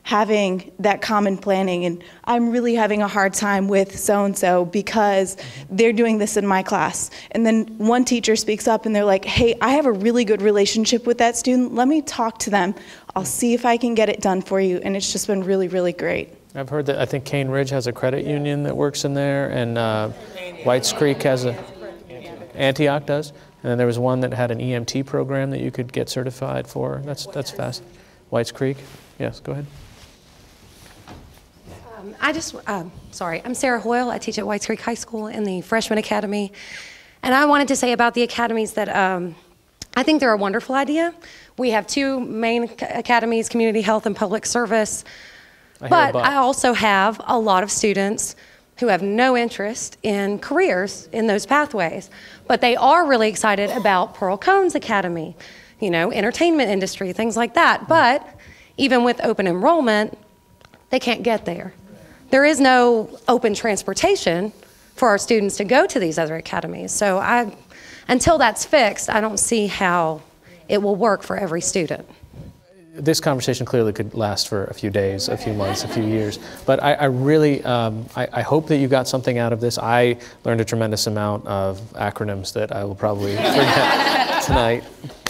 having that common planning. And I'm really having a hard time with so-and-so because they're doing this in my class. And then one teacher speaks up and they're like, hey, I have a really good relationship with that student. Let me talk to them. I'll see if I can get it done for you. And it's just been really, really great. I've heard that I think Cane Ridge has a credit union that works in there, and Whites Creek has Antioch does. And then there was one that had an EMT program that you could get certified for. That's fast. Whites Creek, yes, go ahead. I'm Sarah Hoyle. I teach at Whites Creek High School in the Freshman Academy. And I wanted to say about the academies that I think they're a wonderful idea. We have two main academies, community health and public service. But I also have a lot of students who have no interest in careers in those pathways. But they are really excited about Pearl Cohn's Academy, you know, entertainment industry, things like that. But even with open enrollment, they can't get there. There is no open transportation for our students to go to these other academies. So until that's fixed, I don't see how it will work for every student. This conversation clearly could last for a few days, a few months, a few years. But I really, I hope that you got something out of this. I learned a tremendous amount of acronyms that I will probably forget tonight.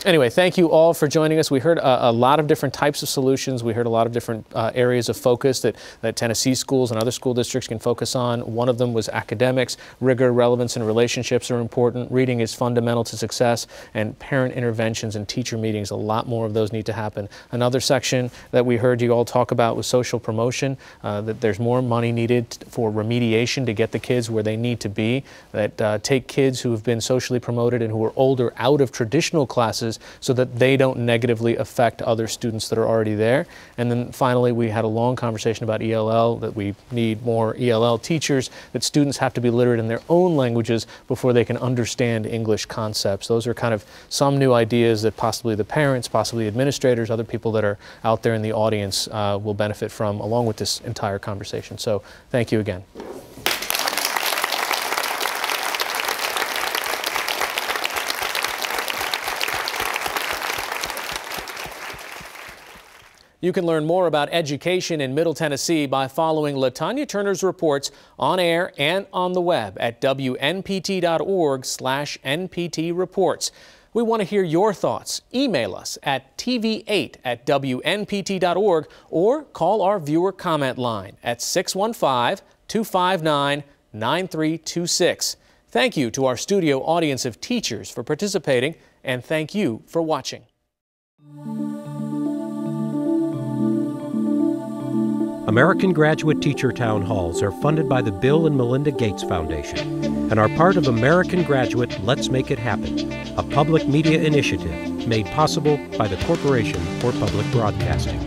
Anyway, thank you all for joining us. We heard a lot of different types of solutions. We heard a lot of different areas of focus that Tennessee schools and other school districts can focus on. One of them was academics. Rigor, relevance, and relationships are important. Reading is fundamental to success. And parent interventions and teacher meetings, a lot more of those need to happen. Another section that we heard you all talk about was social promotion, that there's more money needed for remediation to get the kids where they need to be, that take kids who have been socially promoted and who are older out of traditional classes so that they don't negatively affect other students that are already there. And then finally, we had a long conversation about ELL, that we need more ELL teachers, that students have to be literate in their own languages before they can understand English concepts. Those are kind of some new ideas that possibly the parents, possibly administrators, other people that are out there in the audience will benefit from, along with this entire conversation. So thank you again. You can learn more about education in Middle Tennessee by following LaTanya Turner's reports on air and on the web at WNPT.org/NPT reports. We want to hear your thoughts. Email us at tv8@WNPT.org or call our viewer comment line at 615-259-9326. Thank you to our studio audience of teachers for participating, and thank you for watching. American Graduate Teacher Town Halls are funded by the Bill and Melinda Gates Foundation and are part of American Graduate Let's Make It Happen, a public media initiative made possible by the Corporation for Public Broadcasting.